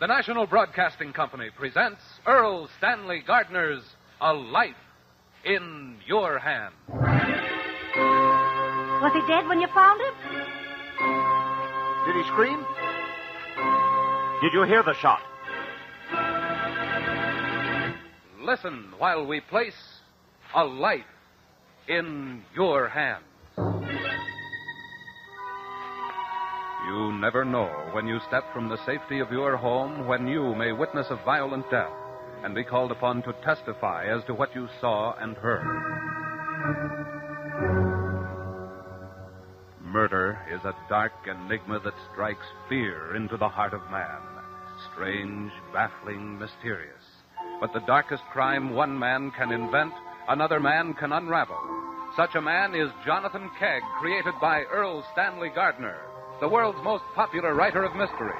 The National Broadcasting Company presents Erle Stanley Gardner's A Life in Your Hands. Was he dead when you found him? Did he scream? Did you hear the shot? Listen while we place A Life in Your Hands. You never know when you step from the safety of your home when you may witness a violent death and be called upon to testify as to what you saw and heard. Murder is a dark enigma that strikes fear into the heart of man. Strange, baffling, mysterious. But the darkest crime one man can invent, another man can unravel. Such a man is Jonathan Kegg, created by Erle Stanley Gardner, the world's most popular writer of mysteries,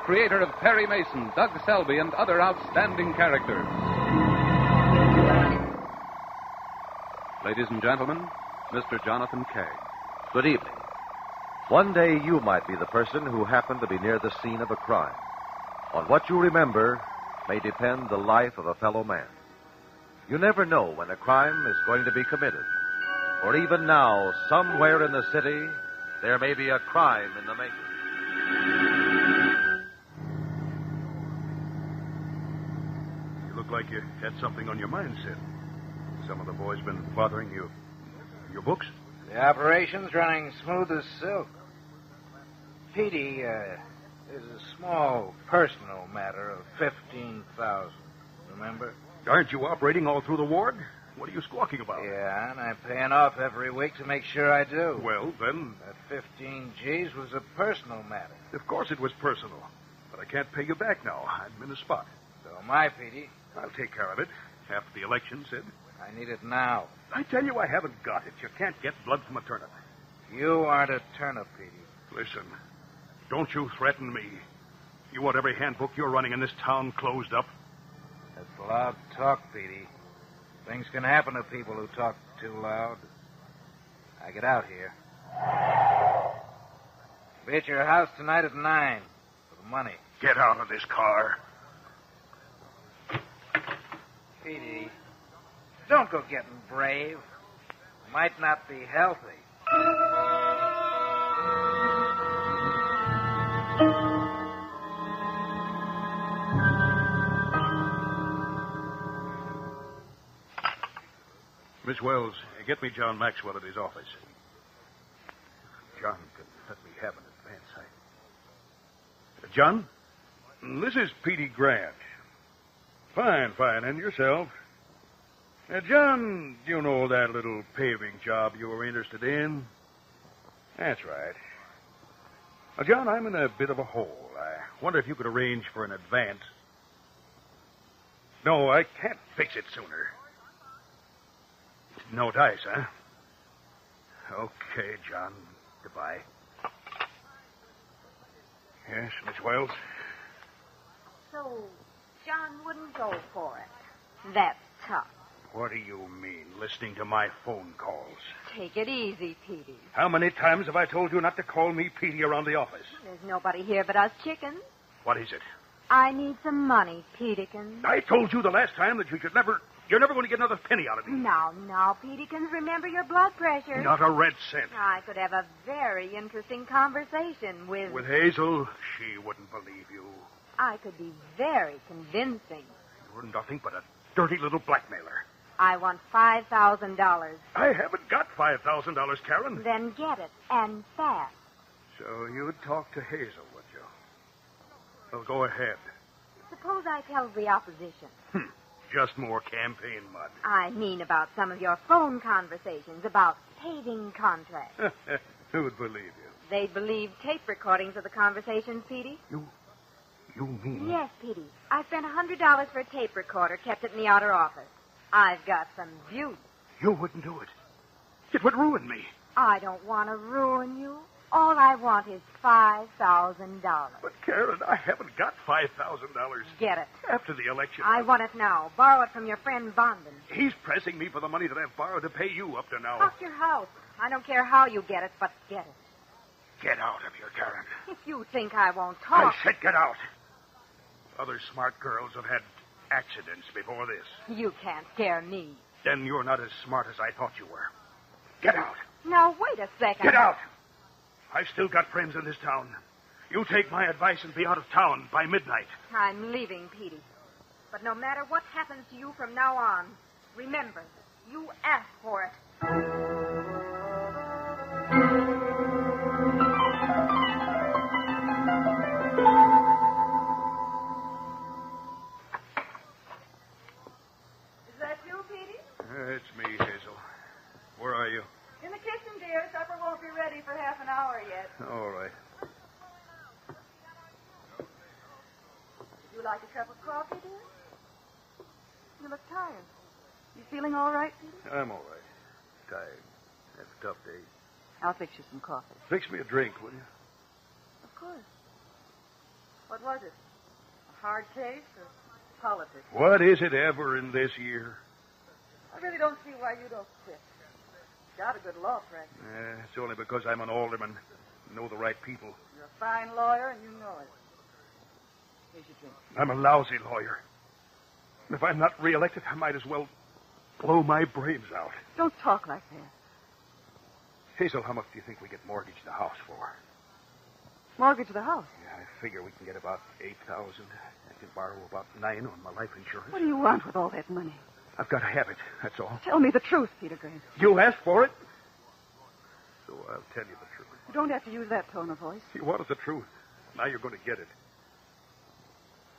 creator of Perry Mason, Doug Selby, and other outstanding characters. Ladies and gentlemen, Mr. Jonathan Kegg. Good evening. One day you might be the person who happened to be near the scene of a crime. On what you remember may depend the life of a fellow man. You never know when a crime is going to be committed. Or even now, somewhere in the city, there may be a crime in the making. You look like you had something on your mind, Sid. Some of the boys been bothering you. Your books? The operation's running smooth as silk. Petey, there's a small personal matter of $15,000. Remember? Aren't you operating all through the ward? What are you squawking about? Yeah, and I'm paying off every week to make sure I do. Well, then... That 15 G's was a personal matter. Of course it was personal. But I can't pay you back now. I'm in a spot. So am I, Petey. I'll take care of it. After the election, Sid. I need it now. I tell you, I haven't got it. You can't get blood from a turnip. You aren't a turnip, Petey. Listen, don't you threaten me. You want every handbook you're running in this town closed up? That's loud talk, Petey. Things can happen to people who talk too loud. I get out here. Be at your house tonight at 9 for the money. Get out of this car. Petey, don't go getting brave. Might not be healthy. Miss Wells, get me John Maxwell at his office. John can let me have an advance. John? This is Petey Grant. Fine. And yourself? John, you know that little paving job you were interested in? That's right. John, I'm in a bit of a hole. I wonder if you could arrange for an advance. No, I can't fix it sooner. No dice, huh? Okay, John. Goodbye. Yes, Miss Wells? So, John wouldn't go for it. That's tough. What do you mean, listening to my phone calls? Take it easy, Petey. How many times have I told you not to call me Petey around the office? There's nobody here but us chickens. What is it? I need some money, Petykins. I told you the last time that you're never going to get another penny out of me. Now, Petykins, remember your blood pressure. Not a red cent. I could have a very interesting conversation with... With Hazel? She wouldn't believe you. I could be very convincing. You're nothing but a dirty little blackmailer. I want $5,000. I haven't got $5,000, Karen. Then get it, and fast. So you'd talk to Hazel, would you? Well, go ahead. Suppose I tell the opposition. Just more campaign mud. I mean about some of your phone conversations about paving contracts. Who would believe you? They'd believe tape recordings of the conversations, Petey. You mean... Yes, Petey. I spent $100 for a tape recorder, kept it in the outer office. I've got some beauty. You wouldn't do it. It would ruin me. I don't want to ruin you. All I want is $5,000. But, Karen, I haven't got $5,000. Get it. After the election. I want it now. Borrow it from your friend Bondon. He's pressing me for the money that I've borrowed to pay you up to now. Off your house. I don't care how you get it, but get it. Get out of here, Karen. If you think I won't talk... I said get out. Other smart girls have had accidents before this. You can't scare me. Then you're not as smart as I thought you were. Get out. Now, wait a second. Get out. I've still got friends in this town. You take my advice and be out of town by midnight. I'm leaving, Petey. But no matter what happens to you from now on, remember, you asked for it. Is that you, Petey? It's me, Hazel. Where are you? In the kitchen, dear. Supper won't be ready for half an hour yet. All right. Would you like a cup of coffee, dear? You look tired. You feeling all right, Petey? I'm all right. Tired. Had a tough day. I'll fix you some coffee. Fix me a drink, will you? Of course. What was it? A hard case or politics? What is it ever in this year? I really don't see why you don't quit. Got a good law practice. It's only because I'm an alderman. Know the right people. You're a fine lawyer, and you know it. Here's your drink. I'm a lousy lawyer. If I'm not reelected, I might as well blow my brains out. Don't talk like that. Hazel, how much do you think we get mortgaged the house for? Mortgage the house. Yeah, I figure we can get about $8,000. I can borrow about $9,000 on my life insurance. What do you want with all that money? I've got to have it, that's all. Tell me the truth, Peter Grant. You asked for it? So I'll tell you the truth. You don't have to use that tone of voice. You wanted the truth. Now you're going to get it.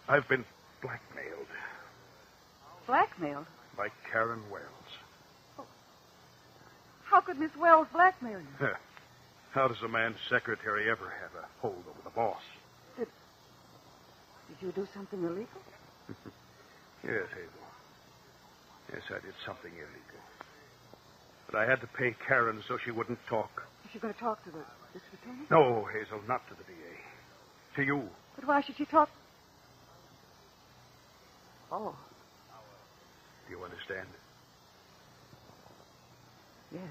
I've been blackmailed Blackmailed? by Karen Wells. How could Miss Wells blackmail you? How does a man's secretary ever have a hold over the boss? Did you do something illegal? Yes, Hazel. Yes, I did something illegal. But I had to pay Karen so she wouldn't talk. Is she going to talk to the district attorney? No, Hazel, not to the DA. To you. But why should she talk? Oh, Do you understand? yes.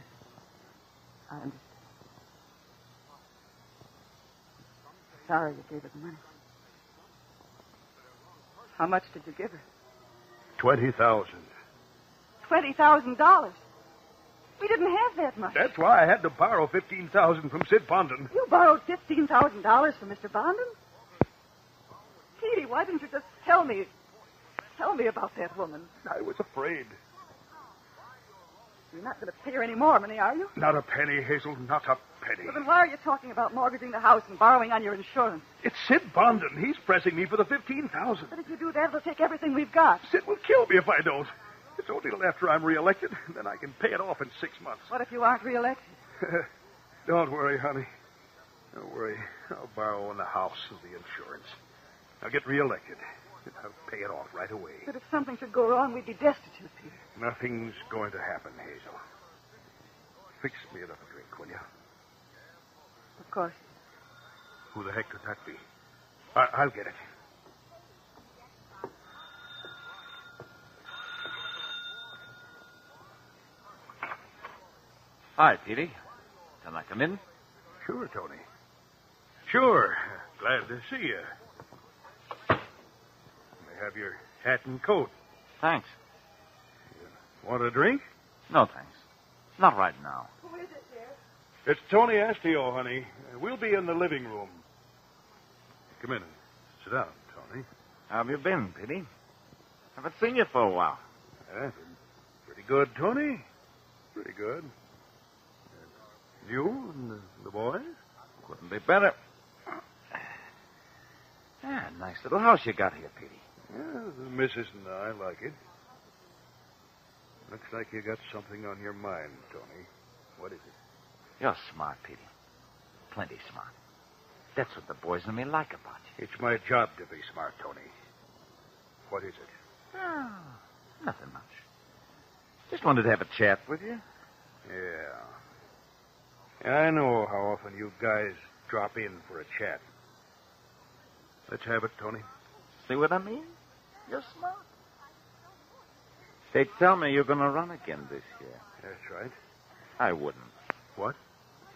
I understand. Sorry you gave her the money. How much did you give her? $20,000. $20,000. We didn't have that much. That's why I had to borrow $15,000 from Sid Bondon. You borrowed $15,000 from Mr. Bondon? Petey, why didn't you just tell me about that woman? I was afraid. You're not going to pay her any more money, are you? Not a penny, Hazel, not a penny. Well, then why are you talking about mortgaging the house and borrowing on your insurance? It's Sid Bondon. He's pressing me for the $15,000. But if you do that, it'll take everything we've got. Sid will kill me if I don't. It's only till after I'm reelected, then I can pay it off in 6 months. What if you aren't reelected? Don't worry, honey. Don't worry. I'll borrow on the house and the insurance. I'll get reelected. I'll pay it off right away. But if something should go wrong, we'd be destitute, Peter. Nothing's going to happen, Hazel. Fix me another drink, will you? Of course. Who the heck could that be? I'll get it. Hi, Petey. Can I come in? Sure, Tony. Sure. Glad to see you. May I have your hat and coat? Thanks. Want a drink? No, thanks. Not right now. Who is it, dear? It's Tony Astio, honey. We'll be in the living room. Come in and sit down, Tony. How have you been, Petey? Haven't seen you for a while. Been pretty good, Tony. Pretty good. You and the boys? Couldn't be better. Nice little house you got here, Petey. Yeah, the missus and I like it. Looks like you got something on your mind, Tony. What is it? You're smart, Petey. Plenty smart. That's what the boys and me like about you. It's my job to be smart, Tony. What is it? Oh, nothing much. Just wanted to have a chat with you. Yeah, I know how often you guys drop in for a chat. Let's have it, Tony. See what I mean? You're smart. They tell me you're going to run again this year. That's right. I wouldn't. What?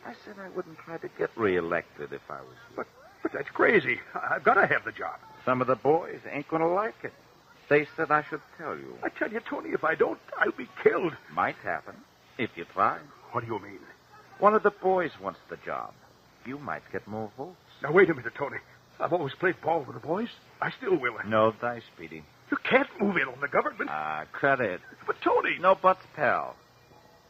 I said I wouldn't try to get reelected if I was you. But that's crazy. I've got to have the job. some of the boys ain't going to like it. They said I should tell you. I tell you, Tony, if I don't, I'll be killed. Might happen, if you try. What do you mean? One of the boys wants the job. You might get more votes. Now, wait a minute, Tony. I've always played ball with the boys. I still will. No dice, Petey. You can't move in on the government. Credit. But, Tony... No buts, pal.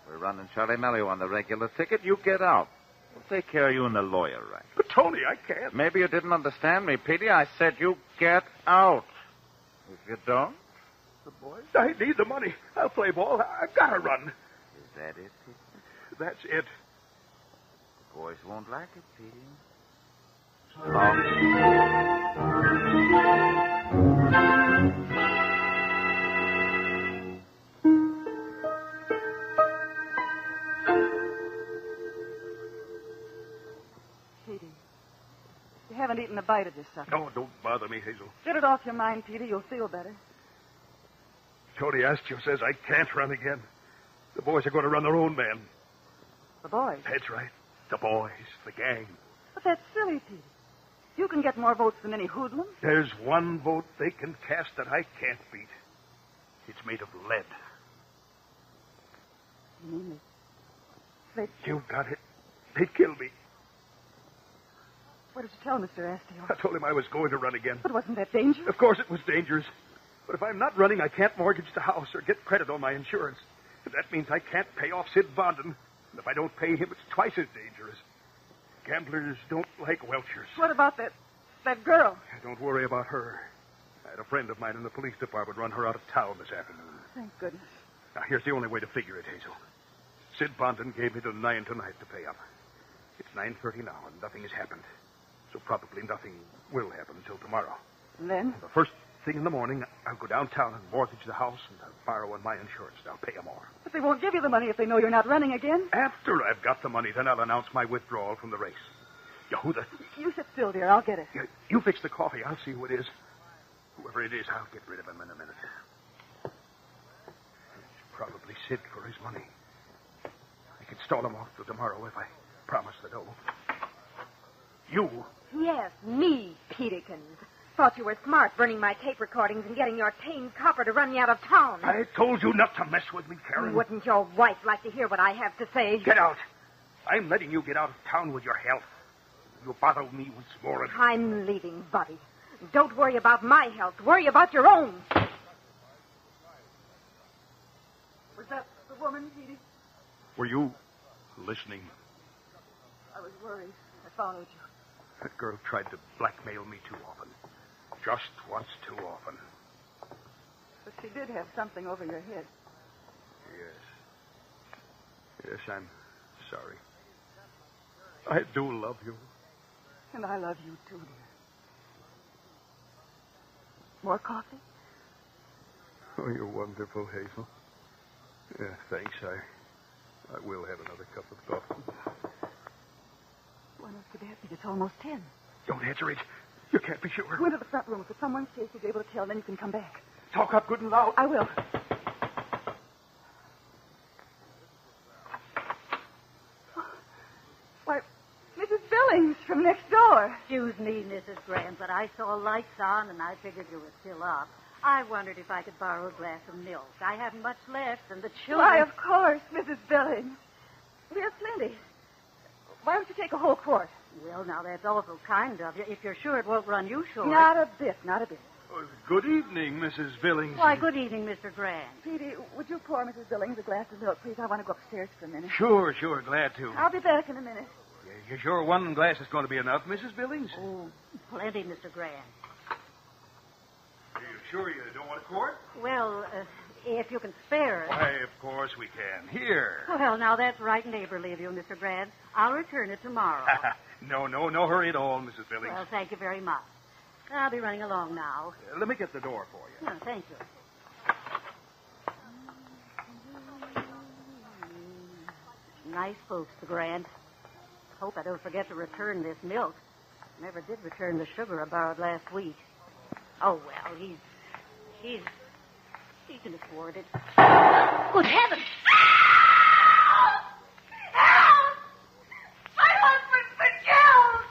We're running Charlie Mello on the regular ticket. You get out. We'll take care of you and the lawyer, right? But, Tony, I can't. Maybe you didn't understand me, Petey. I said you get out. If you don't, the boys... I need the money. I'll play ball. I've got to run. Is that it, Petey? That's it. The boys won't like it, Petey. Petey, you haven't eaten a bite of this supper. No, don't bother me, Hazel. Get it off your mind, Petey. You'll feel better. Tony Astio says I can't run again. The boys are going to run their own man. The boys. That's right. The boys, the gang. But that's silly, Petey. You can get more votes than any hoodlum. There's one vote they can cast that I can't beat. It's made of lead. You mean they... You got it. They'd kill me. What did you tell Mr. Astio? I told him I was going to run again. But wasn't that dangerous? Of course it was dangerous. But if I'm not running, I can't mortgage the house or get credit on my insurance. And that means I can't pay off Sid Bondon. And if I don't pay him, it's twice as dangerous. Gamblers don't like welchers. What about that girl? Don't worry about her. I had a friend of mine in the police department run her out of town this afternoon. Thank goodness. Now, here's the only way to figure it, Hazel. Sid Bondon gave me till 9 tonight to pay up. It's 9:30 now, and nothing has happened. So probably nothing will happen until tomorrow. And then? The first thing in the morning, I'll go downtown and mortgage the house, and I'll borrow on my insurance. I'll pay them more. But they won't give you the money if they know you're not running again. After I've got the money, then I'll announce my withdrawal from the race. Yehuda. You sit still, dear. I'll get it. You fix the coffee. I'll see who it is. Whoever it is, I'll get rid of him in a minute. It's probably Sid for his money. I can stall him off till tomorrow if I promise the dough. You? Yes, me, Peterkins. Thought you were smart burning my tape recordings and getting your tame copper to run you out of town. I told you not to mess with me, Karen. Wouldn't your wife like to hear what I have to say? Get out. I'm letting you get out of town with your health. You'll bother me once more. I'm leaving, Buddy. Don't worry about my health. Worry about your own. Was that the woman, Petey? Were you listening? I was worried. I followed you. That girl tried to blackmail me too often. Just once too often. But she did have something over your head. Yes. Yes, I'm sorry. I do love you. And I love you, too, dear. More coffee? Oh, you're wonderful, Hazel. Yeah, thanks. I will have another cup of coffee. One after that, it's almost 10. Don't answer it. You can't be sure. Go into the front room. If it's someone's case, you'll be able to tell, then you can come back. Talk up good and loud. I will. Why, Mrs. Billings from next door. Excuse me, Mrs. Graham, but I saw lights on and I figured you were still up. I wondered if I could borrow a glass of milk. I haven't much left, and the children... Why, of course, Mrs. Billings. We have plenty. Why don't you take a whole quart? Well, now, that's awful kind of you. If you're sure it won't run you short. Not a bit, not a bit. Good evening, Mrs. Billings. Why, good evening, Mr. Grant. Petey, would you pour Mrs. Billings a glass of milk, please? I want to go upstairs for a minute. Sure, glad to. I'll be back in a minute. You sure one glass is going to be enough, Mrs. Billings? Oh, plenty, Mr. Grant. Are you sure you don't want a quart? Well, if you can spare it. Why, of course we can. Here. Well, now, that's right neighborly of you, Mr. Grant. I'll return it tomorrow. No hurry at all, Mrs. Billings. Well, thank you very much. I'll be running along now. Let me get the door for you. Oh, thank you. Nice folks, the Grant. Hope I don't forget to return this milk. Never did return the sugar I borrowed last week. Oh, well, he can afford it. Good heavens! Help! My husband's been killed!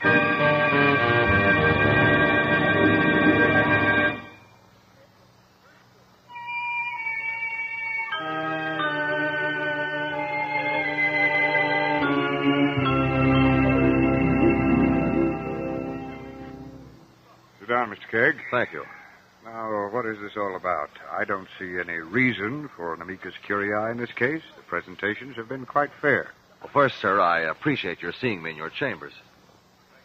Sit down, Mr. Kegg. Thank you. Now, what is this all about? I don't see any reason for an amicus curiae in this case. The presentations have been quite fair. Well, first, sir, I appreciate your seeing me in your chambers.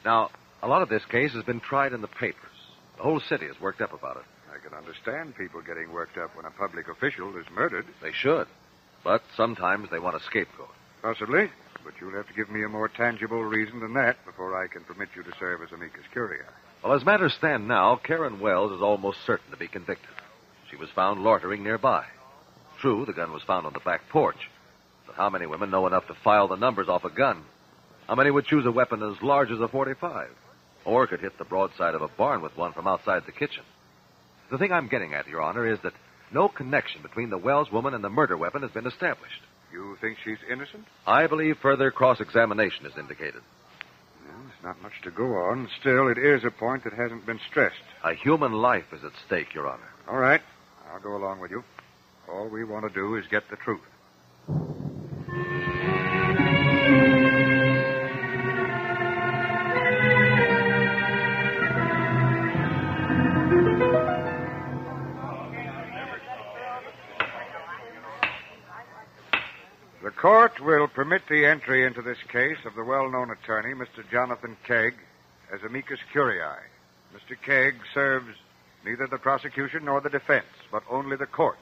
Now, a lot of this case has been tried in the papers. The whole city is worked up about it. I can understand people getting worked up when a public official is murdered. They should. But sometimes they want a scapegoat. Possibly. But you'll have to give me a more tangible reason than that before I can permit you to serve as amicus curiae. Well, as matters stand now, Karen Wells is almost certain to be convicted. She was found loitering nearby. True, the gun was found on the back porch. But how many women know enough to file the numbers off a gun? How many would choose a weapon as large as a .45? Or could hit the broadside of a barn with one from outside the kitchen? The thing I'm getting at, Your Honor, is that no connection between the Wells woman and the murder weapon has been established. You think she's innocent? I believe further cross-examination is indicated. Well, there's not much to go on. Still, it is a point that hasn't been stressed. A human life is at stake, Your Honor. All right. I'll go along with you. All we want to do is get the truth. The court will permit the entry into this case of the well-known attorney, Mr. Jonathan Kegg, as amicus curiae. Mr. Kegg serves neither the prosecution nor the defense, but only the court,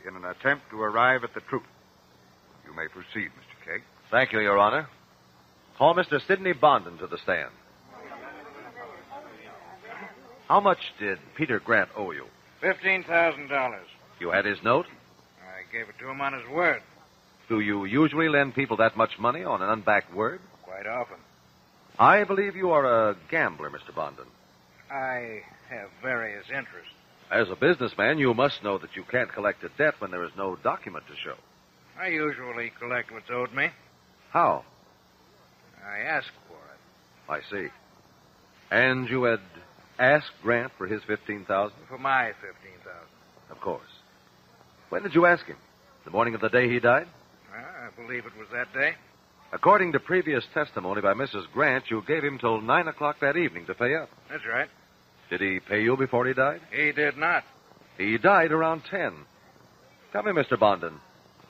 in an attempt to arrive at the truth. You may proceed, Mr. Kegg. Thank you, Your Honor. Call Mr. Sidney Bondon to the stand. How much did Peter Grant owe you? $15,000. You had his note? I gave it to him on his word. Do you usually lend people that much money on an unbacked word? Quite often. I believe you are a gambler, Mr. Bondon. I have various interests. As a businessman, you must know that you can't collect a debt when there is no document to show. I usually collect what's owed me. How? I ask for it. I see. And you had asked Grant for his $15,000? For my $15,000. Of course. When did you ask him? The morning of the day he died? I believe it was that day. According to previous testimony by Mrs. Grant, you gave him till 9 o'clock that evening to pay up. That's right. Did he pay you before he died? He did not. He died around 10. Tell me, Mr. Bondon,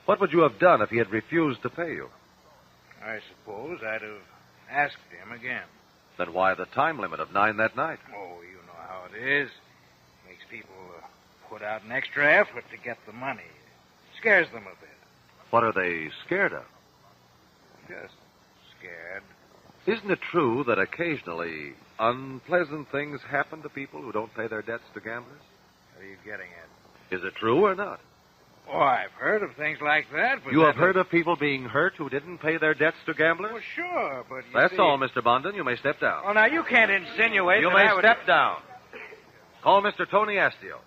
what would you have done if he had refused to pay you? I suppose I'd have asked him again. Then why the time limit of 9 that night? Oh, you know how it is. Makes people put out an extra effort to get the money. Scares them a bit. What are they scared of? Just scared. Isn't it true that occasionally unpleasant things happen to people who don't pay their debts to gamblers? What are you getting at? Is it true or not? Oh, I've heard of things like that, but... You have heard of people being hurt who didn't pay their debts to gamblers? Well, sure, but That's all, Mr. Bondon. You may step down. Well, now, you can't insinuate You that may I would... step down. Call Mr. Tony Astio.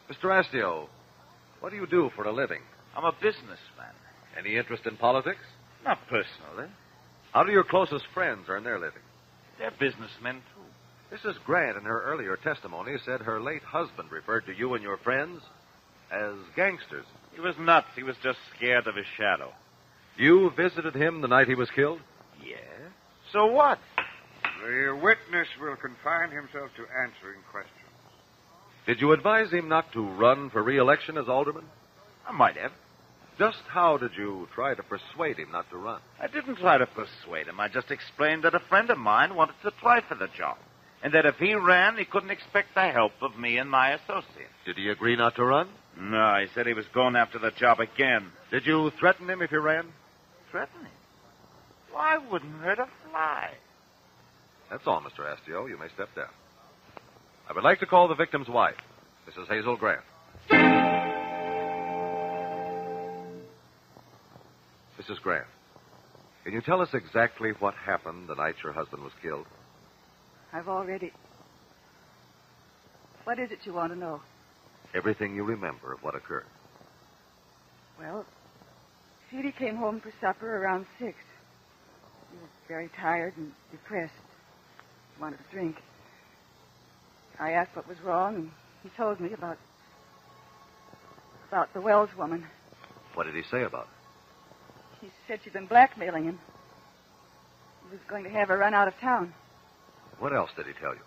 Mr. Astio, what do you do for a living? I'm a businessman. Any interest in politics? Not personally. How do your closest friends earn their living? They're businessmen, too. Mrs. Grant, in her earlier testimony, said her late husband referred to you and your friends as gangsters. He was nuts. He was just scared of his shadow. You visited him the night he was killed? Yeah? So what? The witness will confine himself to answering questions. Did you advise him not to run for re-election as alderman? I might have. Just how did you try to persuade him not to run? I didn't try to persuade him. I just explained that a friend of mine wanted to try for the job, and that if he ran, he couldn't expect the help of me and my associates. Did he agree not to run? No, he said he was going after the job again. Did you threaten him if he ran? Threaten him? Why wouldn't hurt a fly? That's all, Mr. Astio. You may step down. I would like to call the victim's wife, Mrs. Hazel Grant. Mrs. Grant, can you tell us exactly what happened the night your husband was killed? I've already... What is it you want to know? Everything you remember of what occurred. Well, Petey came home for supper around 6. He was very tired and depressed. He wanted a drink. I asked what was wrong, and he told me about the Wells woman. What did he say about it? He said she'd been blackmailing him. He was going to have her run out of town. What else did he tell you?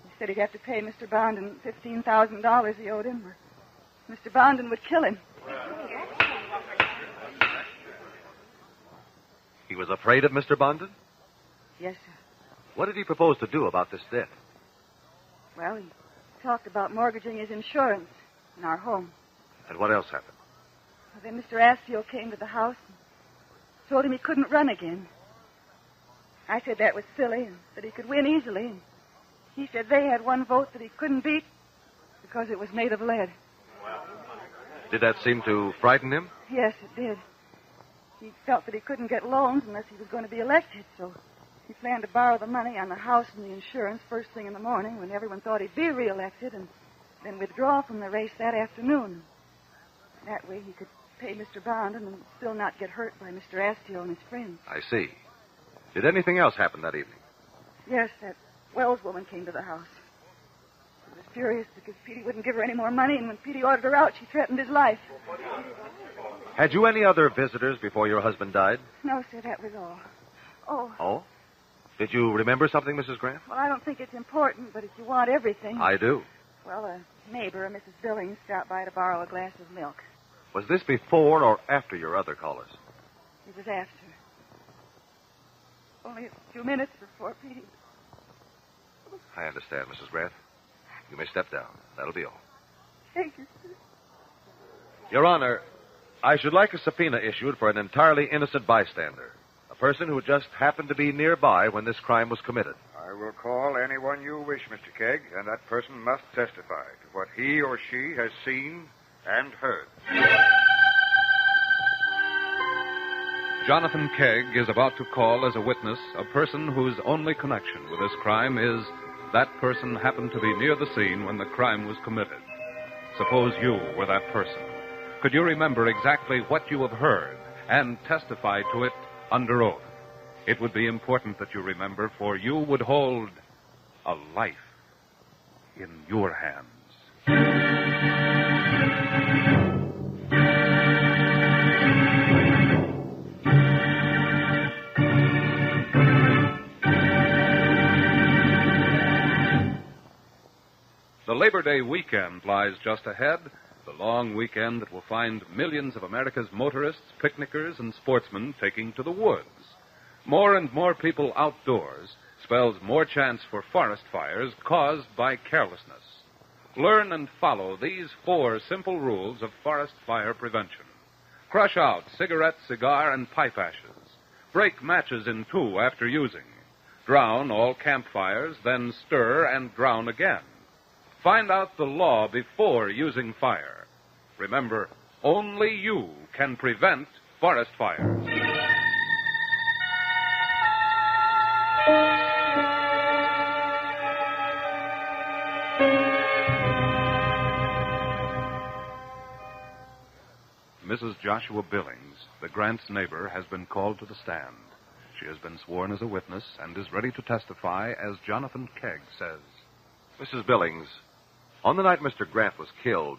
He said he'd have to pay Mr. Bondon $15,000 he owed him, or Mr. Bondon would kill him. He was afraid of Mr. Bondon? Yes, sir. What did he propose to do about this debt? Well, he talked about mortgaging his insurance in our home. And what else happened? Well, then Mr. Askew came to the house and told him he couldn't run again. I said that was silly and that he could win easily. And he said they had one vote that he couldn't beat because it was made of lead. Did that seem to frighten him? Yes, it did. He felt that he couldn't get loans unless he was going to be elected, so he planned to borrow the money on the house and the insurance first thing in the morning when everyone thought he'd be reelected, and then withdraw from the race that afternoon. That way he could pay Mr. Bondon and still not get hurt by Mr. Askew and his friends. I see. Did anything else happen that evening? Yes, that Wells woman came to the house. She was furious because Petey wouldn't give her any more money, and when Petey ordered her out, she threatened his life. Had you any other visitors before your husband died? No, sir, that was all. Oh. Oh? Did you remember something, Mrs. Grant? Well, I don't think it's important, but if you want everything... I do. Well, a neighbor, Mrs. Billings, stopped by to borrow a glass of milk. Was this before or after your other callers? It was after. Only a few minutes before Petey... I understand, Mrs. Grant. You may step down. That'll be all. Thank you, sir. Your Honor, I should like a subpoena issued for an entirely innocent bystander. A person who just happened to be nearby when this crime was committed. I will call anyone you wish, Mr. Kegg, and that person must testify to what he or she has seen and heard. Jonathan Kegg is about to call as a witness a person whose only connection with this crime is that person happened to be near the scene when the crime was committed. Suppose you were that person. Could you remember exactly what you have heard and testify to it under oath? It would be important that you remember, for you would hold a life in your hands. The Labor Day weekend lies just ahead, the long weekend that will find millions of America's motorists, picnickers, and sportsmen taking to the woods. More and more people outdoors spells more chance for forest fires caused by carelessness. Learn and follow these 4 simple rules of forest fire prevention. Crush out cigarette, cigar, and pipe ashes. Break matches in 2 after using. Drown all campfires, then stir and drown again. Find out the law before using fire. Remember, only you can prevent forest fires. Mrs. Joshua Billings, the Grants' neighbor, has been called to the stand. She has been sworn as a witness and is ready to testify as Jonathan Kegg says. Mrs. Billings, on the night Mr. Grant was killed,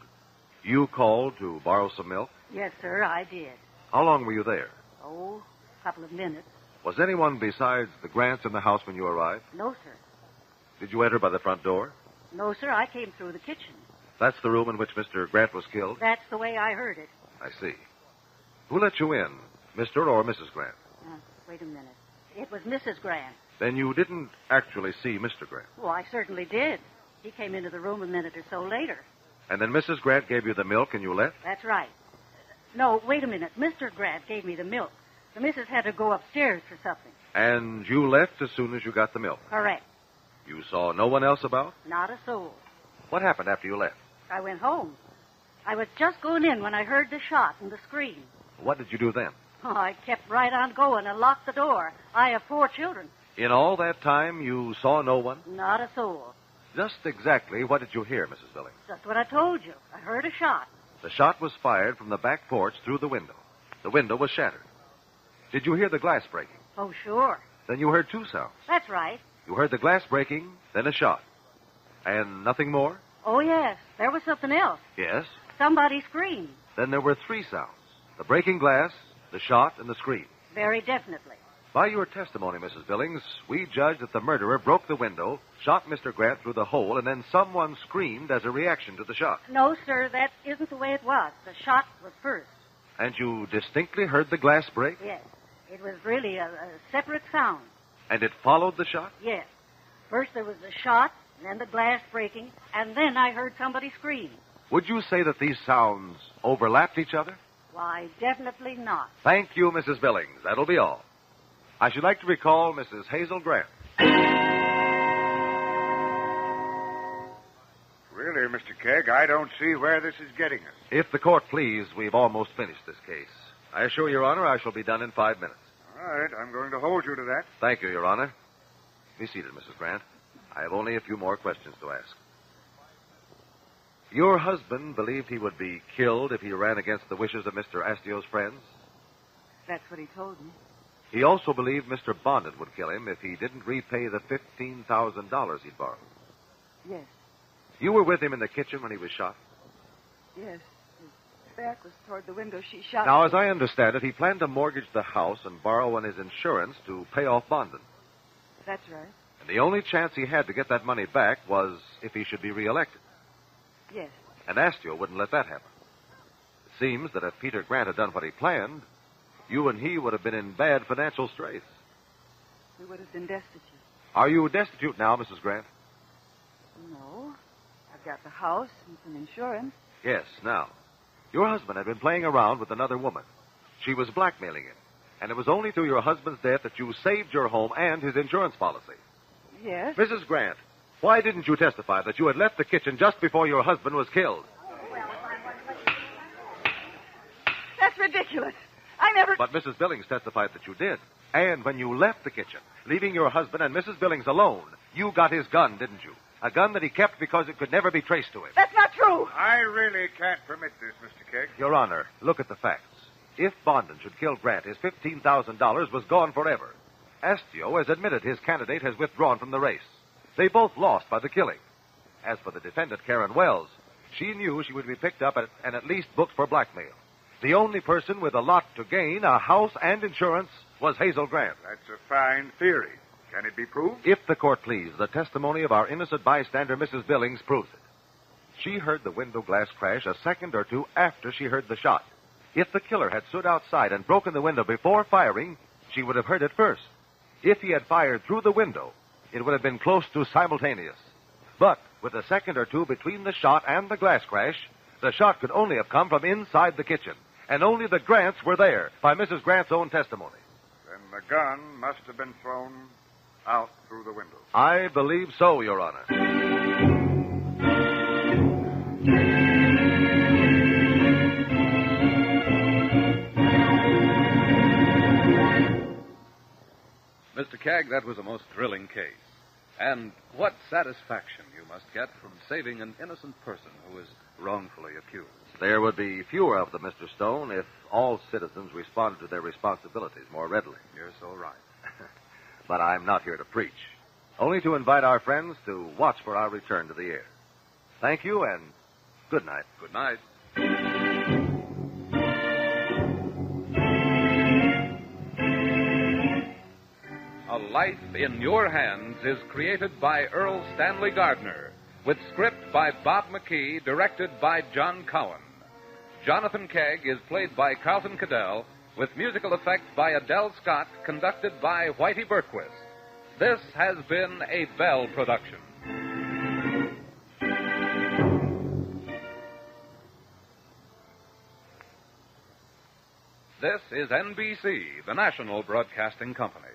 you called to borrow some milk? Yes, sir, I did. How long were you there? Oh, a couple of minutes. Was anyone besides the Grants in the house when you arrived? No, sir. Did you enter by the front door? No, sir, I came through the kitchen. That's the room in which Mr. Grant was killed? That's the way I heard it. I see. Who let you in, Mr. or Mrs. Grant? Wait a minute. It was Mrs. Grant. Then you didn't actually see Mr. Grant. Well, I certainly did. He came into the room a minute or so later. And then Mrs. Grant gave you the milk and you left? That's right. No, wait a minute. Mr. Grant gave me the milk. The missus had to go upstairs for something. And you left as soon as you got the milk? Correct. You saw no one else about? Not a soul. What happened after you left? I went home. I was just going in when I heard the shot and the scream. What did you do then? Oh, I kept right on going and locked the door. I have 4 children. In all that time, you saw no one? Not a soul. Just exactly what did you hear, Mrs. Billings? Just what I told you. I heard a shot. The shot was fired from the back porch through the window. The window was shattered. Did you hear the glass breaking? Oh, sure. Then you heard 2 sounds. That's right. You heard the glass breaking, then a shot. And nothing more? Oh, yes. There was something else. Yes. Somebody screamed. Then there were 3 sounds. The breaking glass, the shot, and the scream. Very definitely. By your testimony, Mrs. Billings, we judge that the murderer broke the window, shot Mr. Grant through the hole, and then someone screamed as a reaction to the shot. No, sir, that isn't the way it was. The shot was first. And you distinctly heard the glass break? Yes. It was really a separate sound. And it followed the shot? Yes. First there was the shot, and then the glass breaking, and then I heard somebody scream. Would you say that these sounds overlapped each other? Why, definitely not. Thank you, Mrs. Billings. That'll be all. I should like to recall Mrs. Hazel Grant. Really, Mr. Kegg, I don't see where this is getting us. If the court please, we've almost finished this case. I assure Your Honor I shall be done in 5 minutes. All right, I'm going to hold you to that. Thank you, Your Honor. Be seated, Mrs. Grant. I have only a few more questions to ask. Your husband believed he would be killed if he ran against the wishes of Mr. Astio's friends? That's what he told me. He also believed Mr. Bondon would kill him if he didn't repay the $15,000 he'd borrowed. Yes. You were with him in the kitchen when he was shot? Yes. His back was toward the window she shot. Now, as I understand it, he planned to mortgage the house and borrow on his insurance to pay off Bondon. That's right. And the only chance he had to get that money back was if he should be reelected. Yes. And Astio wouldn't let that happen. It seems that if Peter Grant had done what he planned, you and he would have been in bad financial straits. We would have been destitute. Are you destitute now, Mrs. Grant? No. I've got the house and some insurance. Yes, now. Your husband had been playing around with another woman. She was blackmailing him. And it was only through your husband's death that you saved your home and his insurance policy. Yes. Mrs. Grant, why didn't you testify that you had left the kitchen just before your husband was killed? That's ridiculous. I never... But Mrs. Billings testified that you did. And when you left the kitchen, leaving your husband and Mrs. Billings alone, you got his gun, didn't you? A gun that he kept because it could never be traced to him. That's not true. I really can't permit this, Mr. Kegg. Your Honor, look at the facts. If Bondon should kill Grant, his $15,000 was gone forever. Astio has admitted his candidate has withdrawn from the race. They both lost by the killing. As for the defendant, Karen Wells, she knew she would be picked up and at least booked for blackmail. The only person with a lot to gain, a house and insurance, was Hazel Grant. That's a fine theory. Can it be proved? If the court please, the testimony of our innocent bystander, Mrs. Billings, proves it. She heard the window glass crash a second or two after she heard the shot. If the killer had stood outside and broken the window before firing, she would have heard it first. If he had fired through the window, it would have been close to simultaneous. But with a second or two between the shot and the glass crash, the shot could only have come from inside the kitchen. And only the Grants were there, by Mrs. Grant's own testimony. Then the gun must have been thrown out through the window. I believe so, Your Honor. Mr. Kegg, that was a most thrilling case. And what satisfaction you must get from saving an innocent person who is wrongfully accused. There would be fewer of them, Mr. Stone, if all citizens responded to their responsibilities more readily. You're so right. But I'm not here to preach. Only to invite our friends to watch for our return to the air. Thank you, and good night. Good night. A Life in Your Hands is created by Erle Stanley Gardner, with script by Bob McKee, directed by John Cowan. Jonathan Kegg is played by Carlton Kadell, with musical effects by Adele Scott, conducted by Whitey Berquist. This has been a Bell production. This is NBC, the national broadcasting company.